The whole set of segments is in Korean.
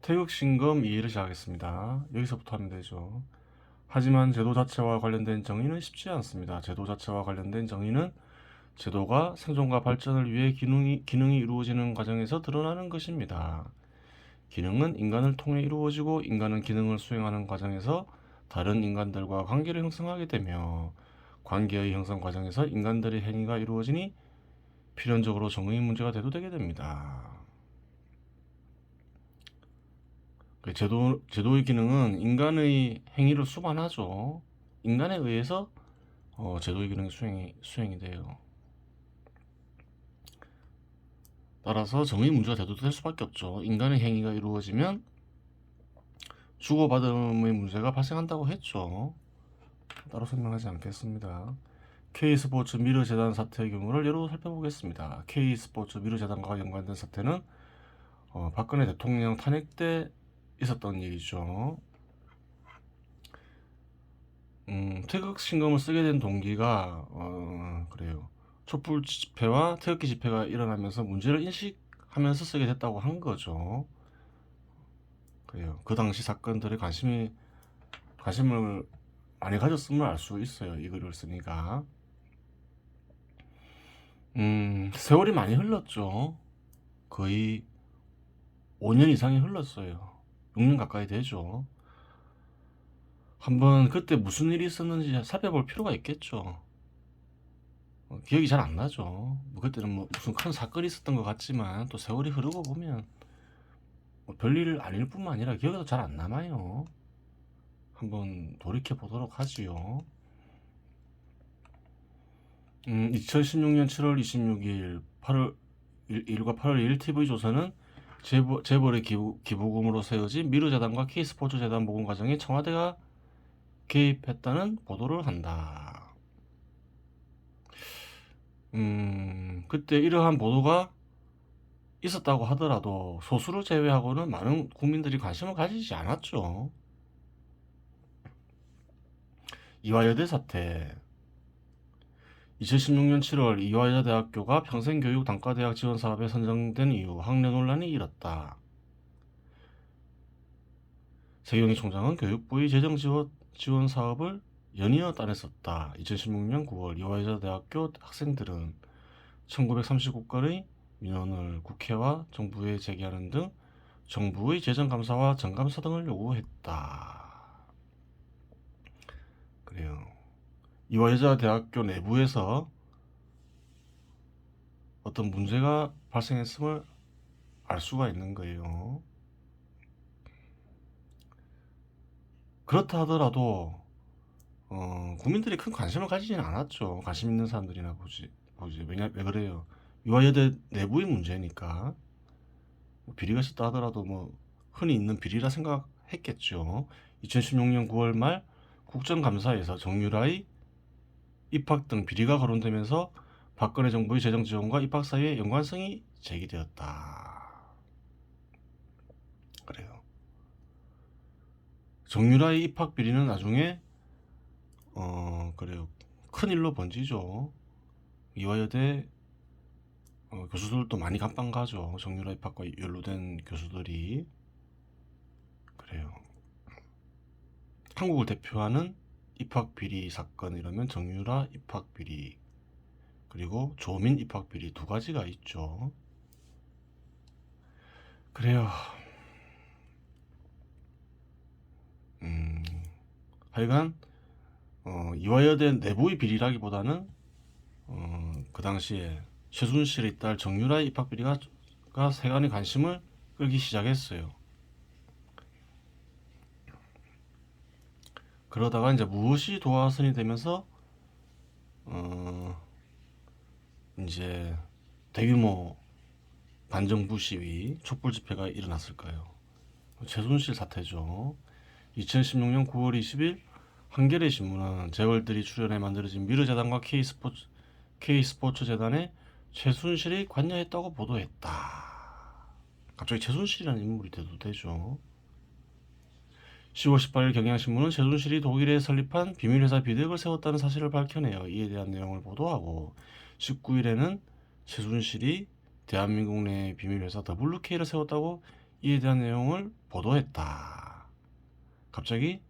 태극신검 이해를 시작하겠습니다. 여기서부터 하면 되죠. 하지만 제도 자체와 관련된 정의는 쉽지 않습니다. 제도 자체와 관련된 정의는 제도가 생존과 발전을 위해 기능이 이루어지는 과정에서 드러나는 것입니다. 기능은 인간을 통해 이루어지고 인간은 기능을 수행하는 과정에서 다른 인간들과 관계를 형성하게 되며 관계의 형성 과정에서 인간들의 행위가 이루어지니 필연적으로 정의의 문제가 대두되게 됩니다. 제도의 기능은 인간의 행위를 수반하죠. 인간에 의해서 제도의 기능이 수행이 돼요. 따라서 정의 문제가 대두될 수밖에 없죠. 인간의 행위가 이루어지면 주고받음의 문제가 발생한다고 했죠. 따로 설명하지 않겠습니다. K스포츠 미르재단 사태의 경우를 예로 살펴보겠습니다. K스포츠 미르재단과 연관된 사태는 박근혜 대통령 탄핵 때 있었던 일이죠. 태극신검을 쓰게 된 동기가 그래요. 촛불 집회와 태극기 집회가 일어나면서 문제를 인식하면서 쓰게 됐다고 한 거죠. 그래요. 그 당시 사건들에 관심을 많이 가졌음을 알 수 있어요. 이 글을 쓰니까. 세월이 많이 흘렀죠. 거의 5년 이상이 흘렀어요. 6년 가까이 되죠. 한번 그때 무슨 일이 있었는지 살펴볼 필요가 있겠죠. 기억이 잘 안 나죠. 그때는 무슨 큰 사건이 있었던 것 같지만 또 세월이 흐르고 보면 별일 아닐 뿐만 아니라 기억에도 잘 안 남아요. 한번 돌이켜 보도록 하지요. 2016년 7월 26일 8월 1일과 8월 2일 TV조선은 재벌의 기부금으로 세워진 미르재단과 K스포츠재단 모금 과정에 청와대가 개입했다는 보도를 한다. 그때 이러한 보도가 있었다고 하더라도 소수를 제외하고는 많은 국민들이 관심을 가지지 않았죠. 이화여대 사태. 2016년 7월 이화여대학교가 평생교육 단과대학 지원 사업에 선정된 이후 학내 논란이 일었다. 세경희 총장은 교육부의 재정 지원 사업을 연이어 따냈었다. 2016년 9월 이화여자대학교 학생들은 1939건의 민원을 국회와 정부에 제기하는 등 정부의 재정 감사와 정감사 등을 요구했다. 그래요. 이화여자대학교 내부에서 어떤 문제가 발생했음을 알 수가 있는 거예요. 그렇다 하더라도 국민들이 큰 관심을 가지지는 않았죠. 관심 있는 사람들이나 보지. 왜 그래요? 유아여대 내부의 문제니까. 비리가 있었다 하더라도 흔히 있는 비리라 생각했겠죠. 2016년 9월 말 국정감사에서 정유라의 입학 등 비리가 거론되면서 박근혜 정부의 재정 지원과 입학 사이의 연관성이 제기되었다. 그래요. 정유라의 입학 비리는 나중에 그래요. 큰 일로 번지죠. 이화여대 교수들도 많이 감방 가죠. 정유라 입학과 연루된 교수들이. 그래요. 한국을 대표하는 입학 비리 사건 이러면 정유라 입학 비리 그리고 조민 입학 비리 두 가지가 있죠. 그래요. 하여간 이화여대 내부의 비리라기보다는 그 당시에 최순실의 딸 정유라의 입학 비리가 세간의 관심을 끌기 시작했어요. 그러다가 이제 무엇이 도화선이 되면서 이제 대규모 반정부 시위, 촛불 집회가 일어났을까요? 최순실 사태죠. 2016년 9월 20일 한겨레 신문은 재벌들이 출연해 만들어진 미르재단과 K스포츠 재단에 최순실이 관여했다고 보도했다. 갑자기 최순실이라는 인물이 대두되죠. 10월 18일 경향신문은 최순실이 독일에 설립한 비밀회사 비덱을 세웠다는 사실을 밝혀내어 이에 대한 내용을 보도하고 19일에는 최순실이 대한민국 내 비밀회사 WK를 세웠다고 이에 대한 내용을 보도했다. 갑자기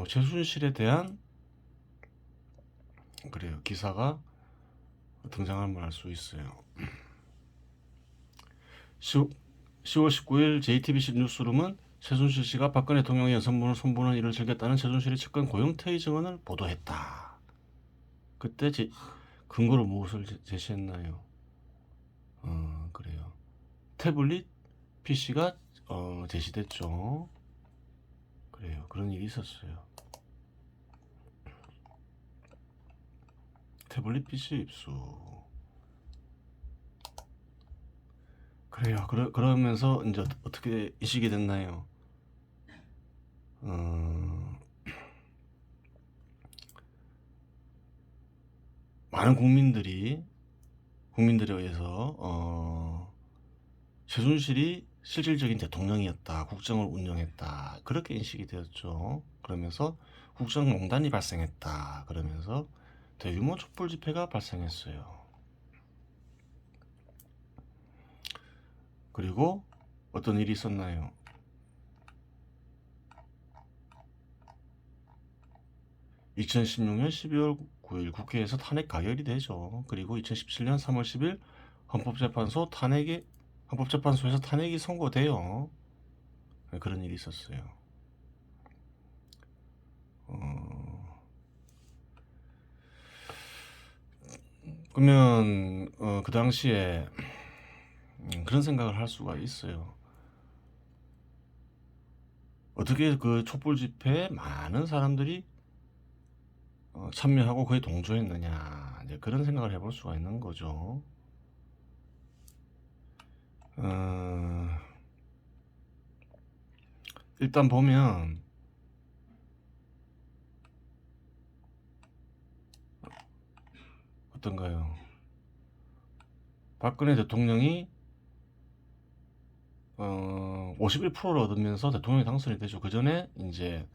최순실에 대한 그래요 기사가 등장함을 알 수 있어요. 10월 19일 JTBC 뉴스룸은 최순실 씨가 박근혜 대통령의 여성분을 손보는 일을 즐겼다는 최순실의 측근 고영태의 증언을 보도했다. 그때 근거로 무엇을 제시했나요? 그래요. 태블릿 PC가 제시됐죠. 그래요. 그런 일이 있었어요. 태블릿 PC 입수. 그래요. 그러면서 이제 어떻게 인식이 됐나요? 많은 국민들에 의해서 최순실이 실질적인 대통령이었다, 국정을 운영했다 그렇게 인식이 되었죠. 그러면서 국정농단이 발생했다. 그러면서 대규모 촛불 집회가 발생했어요. 그리고 어떤 일이 있었나요? 2016년 12월 9일 국회에서 탄핵 가결이 되죠. 그리고 2017년 3월 10일 헌법재판소에서 탄핵이 선고돼요. 그런 일이 있었어요. 그러면 그 당시에 그런 생각을 할 수가 있어요. 어떻게 그 촛불 집회에 많은 사람들이 참여하고 거의 동조했느냐, 이제 그런 생각을 해볼 수가 있는 거죠. 일단 보면 어떤가요? 박근혜 대통령이 51%를 얻으면서 대통령이 당선이 되죠. 그 전에 이제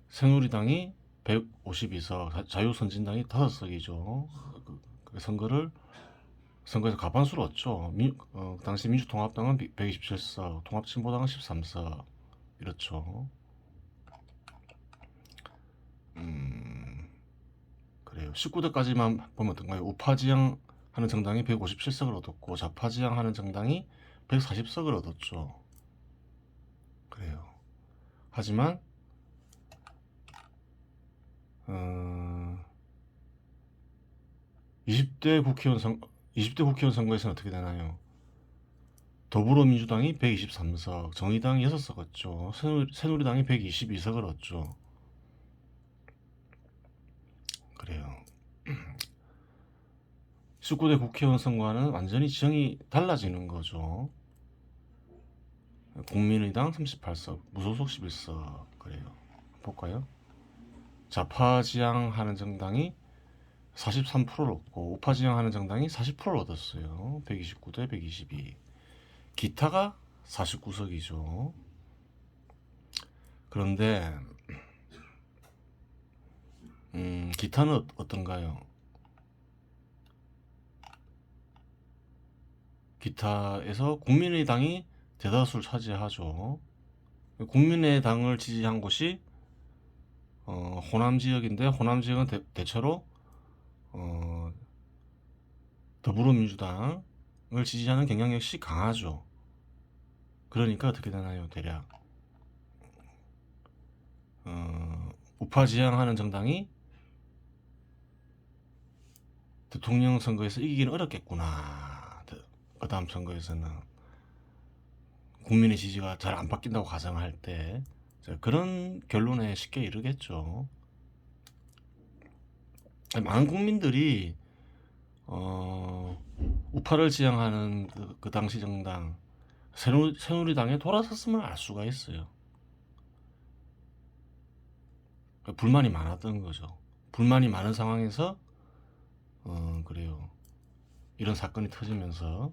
새누리당이 152석, 자유선진당이 5석이죠. 선거에서 과반수를 얻죠. 당시 민주통합당은 127석, 통합진보당은 13석 이렇죠. 그래요. 19대까지만 보면 어떤가요? 우파지향 하는 정당이 157석을 얻었고 좌파지향 하는 정당이 140석을 얻었죠. 그래요. 하지만 20대 국회의원 선거에서는 어떻게 되나요? 더불어민주당이 123석, 정의당이 6석 얻죠. 새누리당이 122석을 얻죠. 그래요. 19대 국회의원 선거와는 완전히 지형이 달라지는 거죠. 국민의당 38석, 무소속 11석. 그래요. 볼까요? 좌파 지향하는 정당이 43%를 얻고 우파 지향하는 정당이 40%를 얻었어요. 129대 122. 기타가 49석이죠. 그런데 기타는 어떤가요? 기타에서 국민의당이 대다수를 차지하죠. 국민의당을 지지한 곳이 호남 지역인데 호남 지역은 대체로 더불어민주당을 지지하는 경향 역시 강하죠. 그러니까 어떻게 되나요? 대략 우파 지향하는 정당이 대통령 선거에서 이기기는 어렵겠구나. 그 다음 선거에서는 국민의 지지가 잘 안 바뀐다고 가정할 때 그런 결론에 쉽게 이르겠죠. 많은 국민들이 우파를 지향하는 그 당시 정당 새누리당에 돌아섰음을 알 수가 있어요. 불만이 많았던 거죠. 불만이 많은 상황에서 그래요. 이런 사건이 터지면서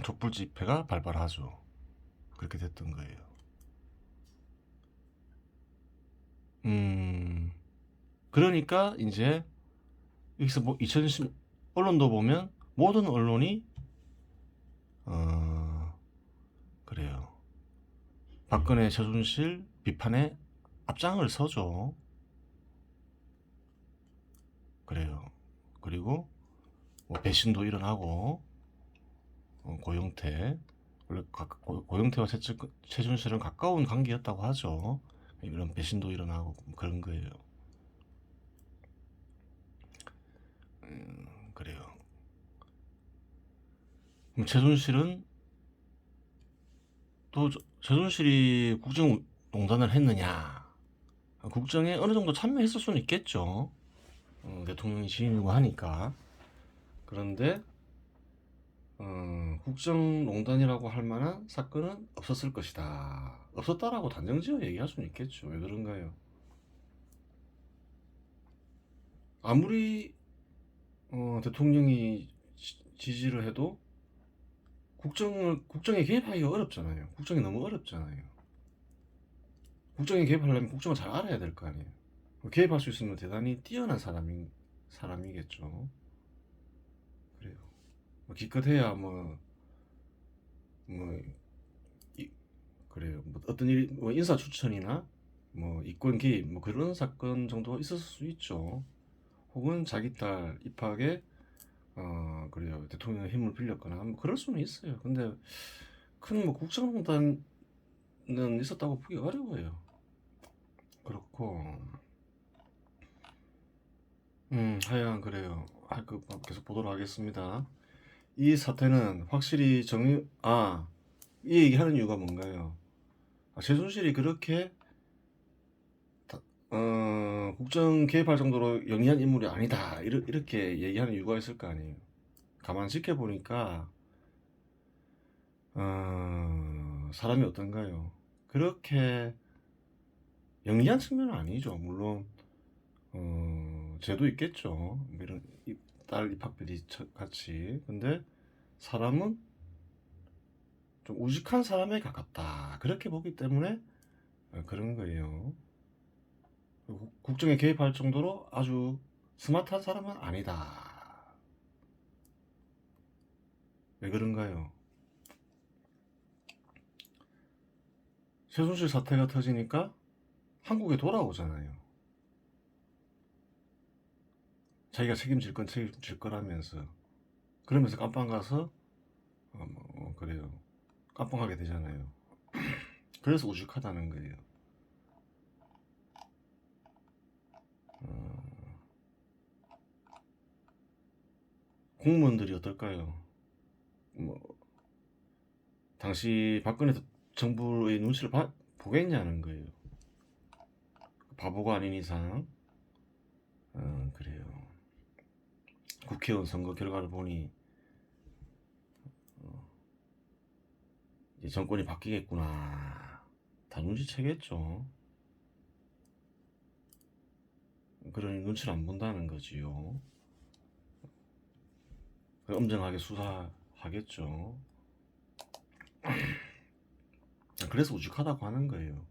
촛불 집회가 발발하죠. 그렇게 됐던 거예요. 그러니까 이제 여기서 뭐 2010 언론도 보면 모든 언론이 박근혜, 최순실 비판에 앞장을 서죠. 그래요. 그리고 뭐 배신도 일어나고 고영태, 원래 고영태와 최준실은 가까운 관계였다고 하죠. 이런 배신도 일어나고 그런 거예요. 그래요. 그럼 최순실은 또 최순실이 국정농단을 했느냐? 국정에 어느 정도 참여했을 수는 있겠죠. 대통령이 지인이고 하니까. 그런데 국정농단이라고 할 만한 사건은 없었을 것이다. 없었다라고 단정지어 얘기할 수는 있겠죠. 왜 그런가요? 아무리 대통령이 지지를 해도 국정에 개입하기가 어렵잖아요. 국정이 너무 어렵잖아요. 국정에 개입하려면 국정을 잘 알아야 될 거 아니에요. 개입할 수 있으면 대단히 뛰어난 사람이겠죠. 그래요. 기껏해야 뭐 그래요. 뭐 어떤 일, 뭐 인사 추천이나 뭐 이권 개입 뭐 그런 사건 정도가 있었을 수 있죠. 혹은 자기 딸 입학에 그래요. 대통령의 힘을 빌렸거나 뭐 그럴 수는 있어요. 근데 큰 뭐 국정농단은 있었다고 보기 어려워요. 그렇고 하여간 그래요. 계속 보도록 하겠습니다. 이 사태는 확실히 이 얘기하는 이유가 뭔가요? 최순실이 그렇게 국정 개입할 정도로 영리한 인물이 아니다. 이렇게 얘기하는 이유가 있을 거 아니에요. 가만 지켜보니까 사람이 어떤가요? 그렇게 영리한 측면은 아니죠. 물론 죄도 있겠죠. 뭐 이런 딸 입학비리 같이. 근데 사람은 좀 우직한 사람에 가깝다. 그렇게 보기 때문에 그런 거예요. 국정에 개입할 정도로 아주 스마트한 사람은 아니다. 왜 그런가요? 최순실 사태가 터지니까 한국에 돌아오잖아요. 자기가 책임질 건 책임질 거라면서. 그러면서 깜빵 가서 그래요. 깜빵하게 되잖아요. 그래서 우직하다는 거예요. 공무원들이 어떨까요? 뭐 당시 박근혜 정부의 눈치를 보겠냐는 거예요. 바보가 아닌 이상. 그래요. 국회의원 선거 결과를 보니 이제 정권이 바뀌겠구나. 다 눈치채겠죠. 그러니 눈치를 안 본다는 거지요. 엄정하게 수사하겠죠. 그래서 우직하다고 하는 거예요.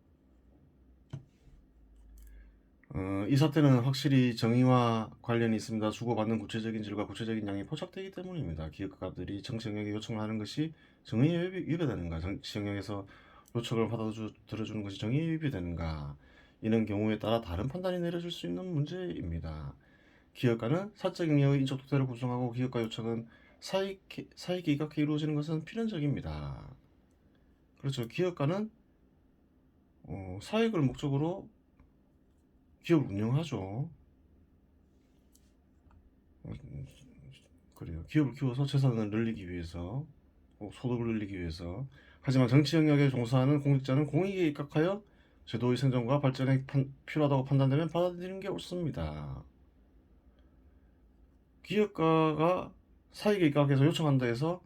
이 사태는 확실히 정의와 관련이 있습니다. 주고받는 구체적인 질과 구체적인 양이 포착되기 때문입니다. 기업가들이 정치 영역에 요청을 하는 것이 정의에 위배되는가, 정치 영역에서 요청을 받아들여주는 것이 정의에 위배되는가, 이런 경우에 따라 다른 판단이 내려질 수 있는 문제입니다. 기업가는 사적 영역의 인적 독재를 구성하고 기업가 요청은 사익이 이각해 이루어지는 것은 필연적입니다. 그렇죠. 기업가는 사익을 목적으로 기업을 운영하죠. 그래요. 기업을 키워서 재산을 늘리기 위해서, 소득을 늘리기 위해서. 하지만 정치 영역에 종사하는 공직자는 공익에 입각하여 제도의 생존과 발전에 필요하다고 판단되면 받아들이는 게 옳습니다. 기업가가 사익에 입각해서 요청한다 해서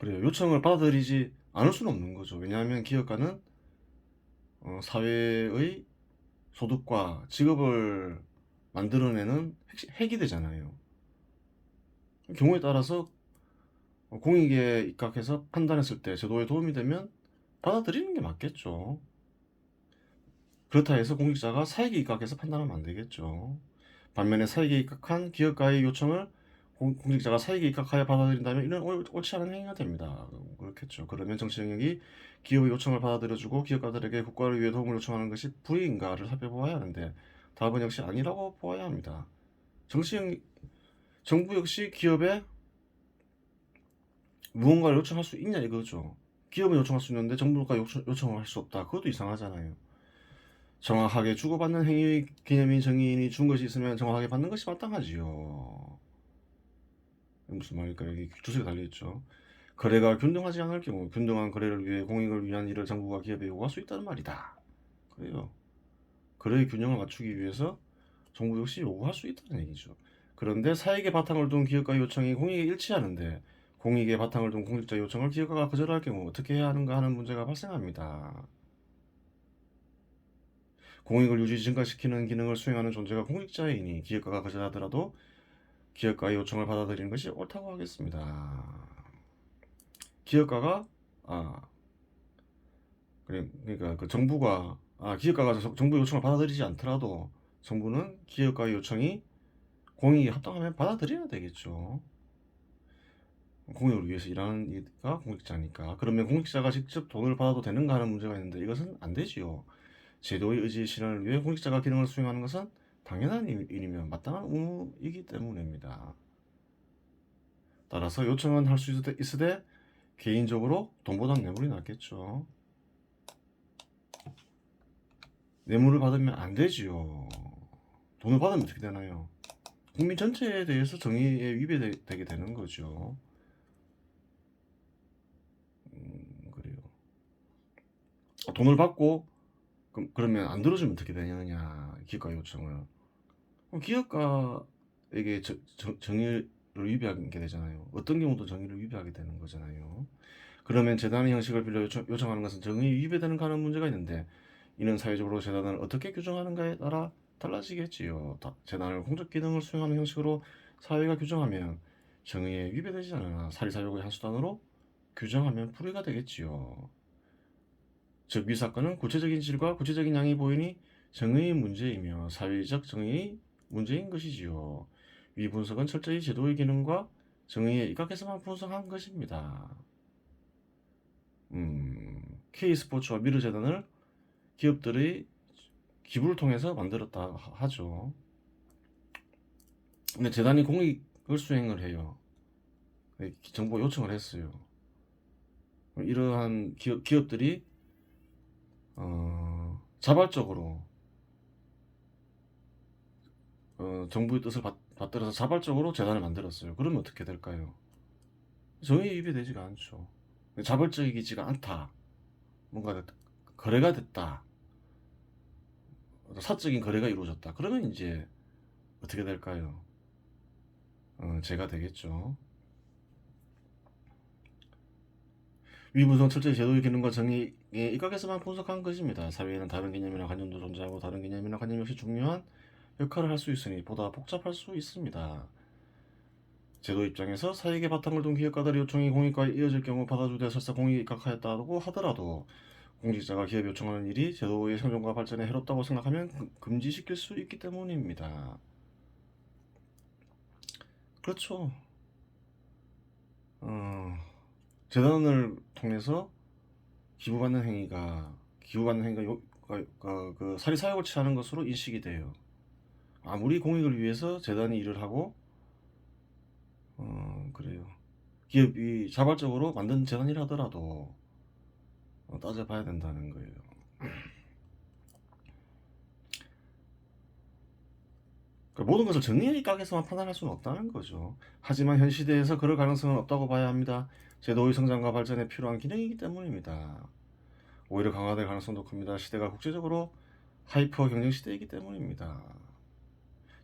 그래요. 요청을 받아들이지 않을 수는 없는 거죠. 왜냐하면 기업가는 사회의 소득과 직업을 만들어내는 핵이 되잖아요. 경우에 따라서 공익에 입각해서 판단했을 때 제도에 도움이 되면 받아들이는 게 맞겠죠. 그렇다 해서 공직자가 사익에 입각해서 판단하면 안 되겠죠. 반면에 사익에 입각한 기업가의 요청을 공직자가 사익에 입각하여 받아들인다면 이는 옳지 않은 행위가 됩니다. 그렇겠죠. 그러면 정치 영역이 기업의 요청을 받아들여주고 기업가들에게 국가를 위해 도움을 요청하는 것이 불의인가를 살펴보아야 하는데 답은 역시 아니라고 보아야 합니다. 정부 역시 기업에 무언가를 요청할 수 있냐 이거죠. 기업은 요청할 수 있는데 정부가 요청을 할 수 없다. 그것도 이상하잖아요. 정확하게 주고받는 행위의 개념인 정의인이 준 것이 있으면 정확하게 받는 것이 마땅하지요. 무슨 말일까? 여기 주석에 달려있죠. 거래가 균등하지 않을 경우 균등한 거래를 위해 공익을 위한 일을 정부가 기업에 요구할 수 있다는 말이다. 그래요. 거래의 균형을 맞추기 위해서 정부 역시 요구할 수 있다는 얘기죠. 그런데 사익의 바탕을 둔 기업가의 요청이 공익에 일치하는데 공익의 바탕을 둔 공직자 요청을 기업가가 거절할 경우 어떻게 해야 하는가 하는 문제가 발생합니다. 공익을 유지 증가시키는 기능을 수행하는 존재가 공직자이니 기업가가 거절하더라도 기업가의 요청을 받아들이는 것이 옳다고 하겠습니다. 기업가가 그러니까 그 정부가 기업가가 정부 요청을 받아들이지 않더라도 정부는 기업가의 요청이 공익에 합당하면 받아들여야 되겠죠. 공익을 위해서 일하는 이가 공직자니까. 그러면 공직자가 직접 돈을 받아도 되는가 하는 문제가 있는데 이것은 안 되지요. 제도의 의지 실현을 위해 공직자가 기능을 수행하는 것은 당연한 일이며 마땅한 의무이기 때문입니다. 따라서 요청은 할 수 있으되 개인적으로 돈보단 뇌물이 낫겠죠. 뇌물을 받으면 안 되지요. 돈을 받으면 어떻게 되나요? 국민 전체에 대해서 정의에 위배되게 되는 거죠. 그래요. 돈을 받고 그러면 안 들어주면 어떻게 되느냐, 기업가 요청을. 기업가에게 정의를 위배하게 되잖아요. 어떤 경우도 정의를 위배하게 되는 거잖아요. 그러면 재단의 형식을 빌려 요청하는 것은 정의에 위배되는 가는 문제가 있는데 이는 사회적으로 재단을 어떻게 규정하는가에 따라 달라지겠지요. 재단을 공적 기능을 수행하는 형식으로 사회가 규정하면 정의에 위배되지 않으나 사리사욕의 한 수단으로 규정하면 불의가 되겠지요. 즉 위사건은 구체적인 질과 구체적인 양이 보이니 정의의 문제이며 사회적 정의의 문제인 것이지요. 위 분석은 철저히 제도의 기능과 정의에 입각해서만 분석한 것입니다. K스포츠와 미르재단을 기업들의 기부를 통해서 만들었다 하죠. 근데 재단이 공익을 수행을 해요. 정부가 요청을 했어요. 이러한 기업들이 자발적으로 정부의 뜻을 받들어서 자발적으로 재단을 만들었어요. 그러면 어떻게 될까요? 정의에 위배되지가 않죠. 자발적이지가 않다. 뭔가 거래가 됐다. 사적인 거래가 이루어졌다. 그러면 이제 어떻게 될까요? 죄가 되겠죠. 위분성 철저히 제도의 기능과 정의에 입각해서만 분석한 것입니다. 사회에는 다른 개념이나 관념도 존재하고 다른 개념이나 관념 역시 중요한 역할을 할 수 있으니 보다 복잡할 수 있습니다. 제도 입장에서 사익의 바탕을 둔 기업가들의 요청이 공익과에 이어질 경우 받아주되 설사 공익에 입각하였다고 하더라도 공직자가 기업에 요청하는 일이 제도의 생존과 발전에 해롭다고 생각하면 금지시킬 수 있기 때문입니다. 그렇죠. 재단을 통해서 기부받는 행위가 그 사리사욕을 취하는 것으로 인식이 돼요. 아무리 공익을 위해서 재단이 일을 하고 그래요. 기업이 자발적으로 만든 재단이라 하더라도 따져봐야 된다는 거예요. 그러니까 모든 것을 정의의 입각에서만 판단할 수는 없다는 거죠. 하지만 현 시대에서 그럴 가능성은 없다고 봐야 합니다. 제도의 성장과 발전에 필요한 기능이기 때문입니다. 오히려 강화될 가능성도 큽니다. 시대가 국제적으로 하이퍼 경쟁 시대이기 때문입니다.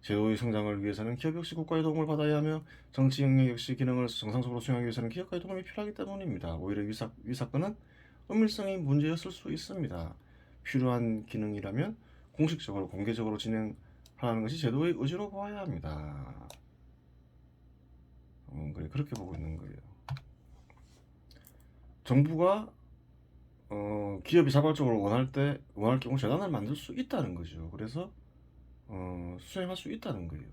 제도의 성장을 위해서는 기업 역시 국가의 도움을 받아야 하며 정치 영역 역시 기능을 정상적으로 수행하기 위해서는 기업가의 도움이 필요하기 때문입니다. 오히려 위사건은 은밀성이 문제였을 수 있습니다. 필요한 기능이라면 공식적으로 공개적으로 진행하는 것이 제도의 의지로 보아야 합니다. 그래, 그렇게 보고 있는 거예요. 정부가 기업이 자발적으로 원할 경우 재단을 만들 수 있다는 거죠. 그래서 수행할 수 있다는 거예요.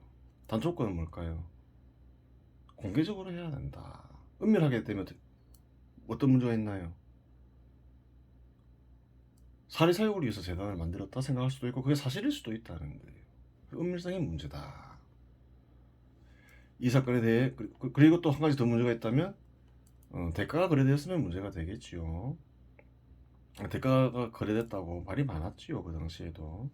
단조건은 뭘까요? 공개적으로 해야 된다. 은밀하게 되면 어떤 문제가 있나요? 사리사욕을 위해서 재단을 만들었다 생각할 수도 있고 그게 사실일 수도 있다는 거예요. 은밀성이 문제다. 이 사건에 대해 그리고 또 한 가지 더 문제가 있다면 대가가 거래되었으면 문제가 되겠지요. 대가가 거래됐다고 말이 많았지요. 그 당시에도.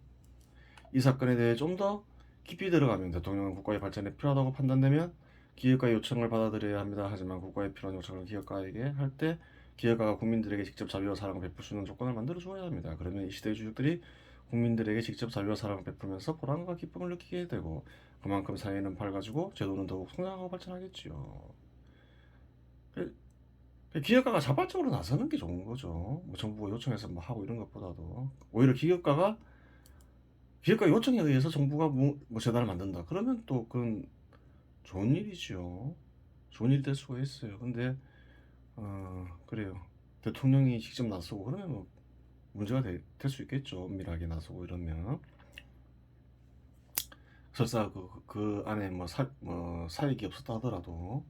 이 사건에 대해 좀 더 깊이 들어가면 대통령은 국가의 발전에 필요하다고 판단되면 기업가의 요청을 받아들여야 합니다. 하지만 국가에 필요한 요청을 기업가에게 할 때 기업가가 국민들에게 직접 자비와 사랑을 베풀 수 있는 조건을 만들어 주어야 합니다. 그러면 이 시대의 주족들이 국민들에게 직접 자비와 사랑을 베풀면서 보람과 기쁨을 느끼게 되고 그만큼 사회는 밝아지고 제도는 더욱 성장하고 발전하겠지요. 기업가가 자발적으로 나서는 게 좋은 거죠. 뭐 정부가 요청해서 뭐 하고 이런 것보다도 오히려 기업가 요청에 의해서 정부가 뭐 재단을 만든다. 그러면 또 그건 좋은 일이죠. 좋은 일이 될 수가 있어요. 근데 그래요. 대통령이 직접 나서고 그러면 뭐 문제가 될 수 있겠죠. 은밀하게 나서고 이러면 설사 그 안에 뭐 사익이 없었다 하더라도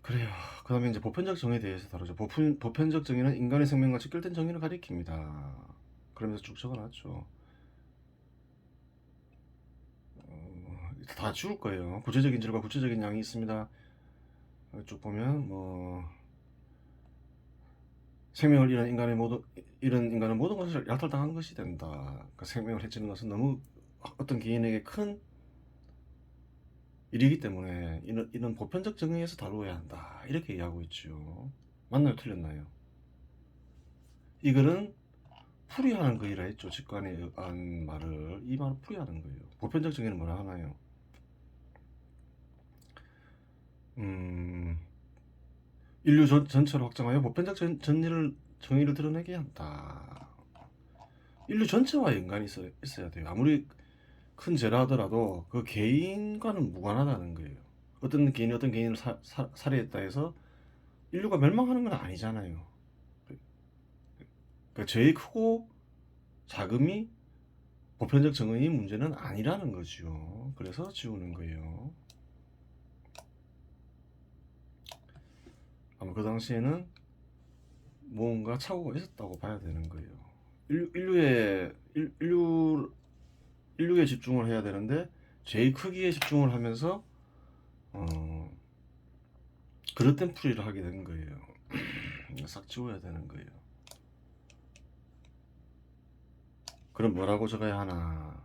그래요. 그 다음에 이제 보편적 정의에 대해서 다루죠. 보편적 정의는 인간의 생명과 직결된 정의를 가리킵니다. 그러면서 쭉 적어놨죠. 다 죽을 거예요. 구체적인 질과 구체적인 양이 있습니다. 쭉 보면 뭐 생명을 잃은 인간은 모든 것을 약탈당한 것이 된다. 그러니까 생명을 해치는 것은 너무 어떤 개인에게 큰 일이기 때문에 이런 보편적 정의에서 다루어야 한다. 이렇게 이야기하고 있죠. 맞나요? 틀렸나요? 이 글은 풀이하는 거이라 했죠. 직관에 한 말을 이 말을 풀이하는 거예요. 보편적 정의는 뭐라 하나요? 인류 전체로 확장하여 보편적 정의를 드러내게 한다. 인류 전체와 연관이 있어야 돼요. 아무리 큰 죄라 하더라도 그 개인과는 무관하다는 거예요. 어떤 개인을 살해했다 해서 인류가 멸망하는 건 아니잖아요. 그러니까 죄의 크고 작음이 보편적 정의의 문제는 아니라는 거죠. 그래서 지우는 거예요. 아마 그 당시에는 뭔가 착오가 있었다고 봐야 되는 거예요. 인류에 집중을 해야 되는데 죄의 크기에 집중을 하면서 그릇된 풀이를 하게 된 거예요. 싹 지워야 되는 거예요. 그럼 뭐라고 적어야 하나?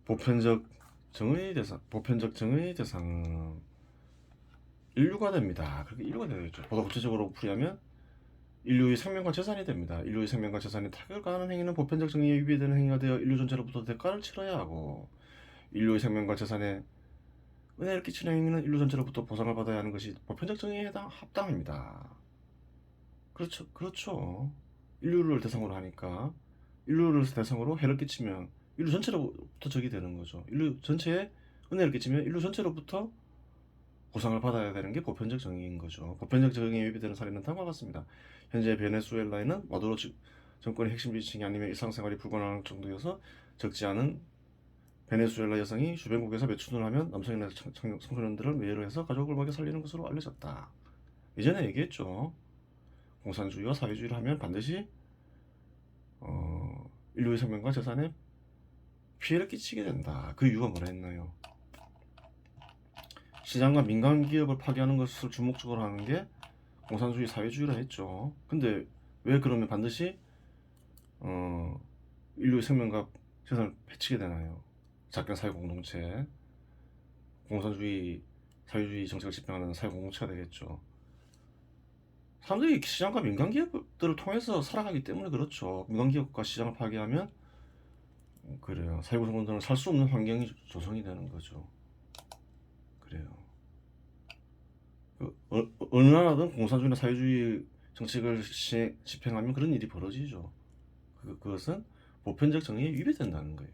보편적 정의의 대상은 인류가 됩니다. 그렇게 인류가 되겠죠. 보다 구체적으로 풀이하면 인류의 생명과 재산이 됩니다. 인류의 생명과 재산이 타격을 가하는 행위는 보편적 정의에 위배되는 행위가 되어 인류 전체로부터 대가를 치러야 하고 인류의 생명과 재산에 은혜를 끼치는 행위는 인류 전체로부터 보상을 받아야 하는 것이 보편적 정의에 합당합니다. 그렇죠. 인류를 대상으로 하니까 인류를 대상으로 해를 끼치면 인류 전체로부터 적이 되는 거죠. 인류 전체에 은혜를 끼치면 인류 전체로부터 보상을 받아야 되는 게 보편적 정의인 거죠. 보편적 정의에 위배되는 사례는 다음과 같습니다. 현재 베네수엘라에는 마두로 정권의 핵심 지층이 아니면 일상생활이 불가능할 정도여서 적지 않은 베네수엘라 여성이 주변국에서 매춘을 하면 남성이나 청소년들을 매를 해서 가족을 먹여 살리는 것으로 알려졌다. 예전에 얘기했죠. 공산주의와 사회주의를 하면 반드시 인류의 생명과 재산에 피해를 끼치게 된다. 그 이유가 뭐라 했나요? 시장과 민간 기업을 파괴하는 것을 주목적으로 하는 게 공산주의 사회주의라 했죠. 근데 왜 그러면 반드시 인류의 생명과 재산을 해치게 되나요? 작은 사회 공동체, 공산주의 사회주의 정책을 집행하는 사회 공동체가 되겠죠. 사람들이 시장과 민간 기업들을 통해서 살아가기 때문에 그렇죠. 민간 기업과 시장을 파괴하면 그래요. 사회 구성원들은 살 수 없는 환경이 조성이 되는 거죠. 그래요. 어느 나라든 공산주의나 사회주의 정책을 집행하면 그런 일이 벌어지죠. 그것은 보편적 정의에 위배된다는 거예요.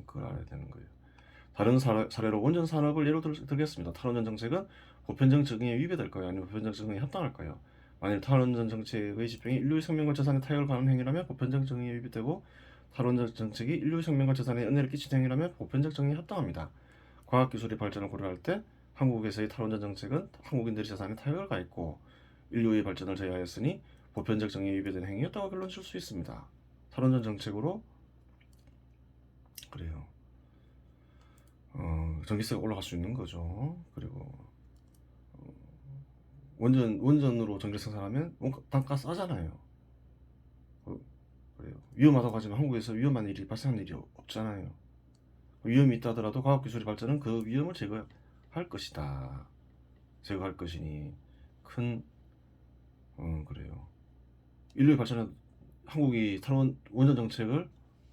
그걸 알아야 되는 거예요. 다른 사례로 원전 산업을 예로 들겠습니다. 탈원전 정책은 보편적 정의에 위배될까요? 아니면 보편적 정의에 합당할까요? 만일 탈원전 정책의 집행이 인류의 생명과 재산에 타격을 가하는 행위라면 보편적 정의에 위배되고 탈원전 정책이 인류 생명과 재산에 은혜를 끼친 행위라면 보편적 정의에 합당합니다. 과학기술의 발전을 고려할 때 한국에서의 탈원전 정책은 한국인들의 재산에 타격을 가했고 인류의 발전을 제어하였으니 보편적 정의에 위배되는 행위였다고 결론 질 수 있습니다. 탈원전 정책으로 그래요. 전기세가 올라갈 수 있는 거죠. 그리고 원전으로 전기를 생산하면 단가 싸잖아요. 그래요. 위험하다고 하지만 한국에서 위험한 일이 발생한 일이 없잖아요. 위험이 있다 하더라도 과학기술의 발전은 그 위험을 제거할 것이다. 제거할 것이니 큰 그래요. 인류의 발전은 한국이 원전 정책을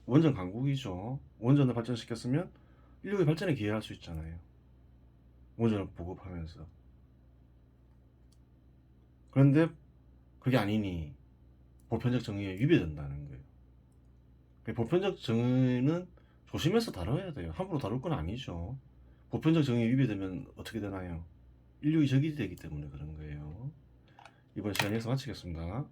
원전 강국이죠. 원전을 발전시켰으면 인류의 발전에 기여할 수 있잖아요. 원전을 보급하면서. 그런데 그게 아니니 보편적 정의에 위배된다는 거예요. 보편적 정의는 조심해서 다뤄야 돼요. 함부로 다룰 건 아니죠. 보편적 정의에 위배되면 어떻게 되나요? 인류의 적이 되기 때문에 그런 거예요. 이번 시간 여기서 마치겠습니다.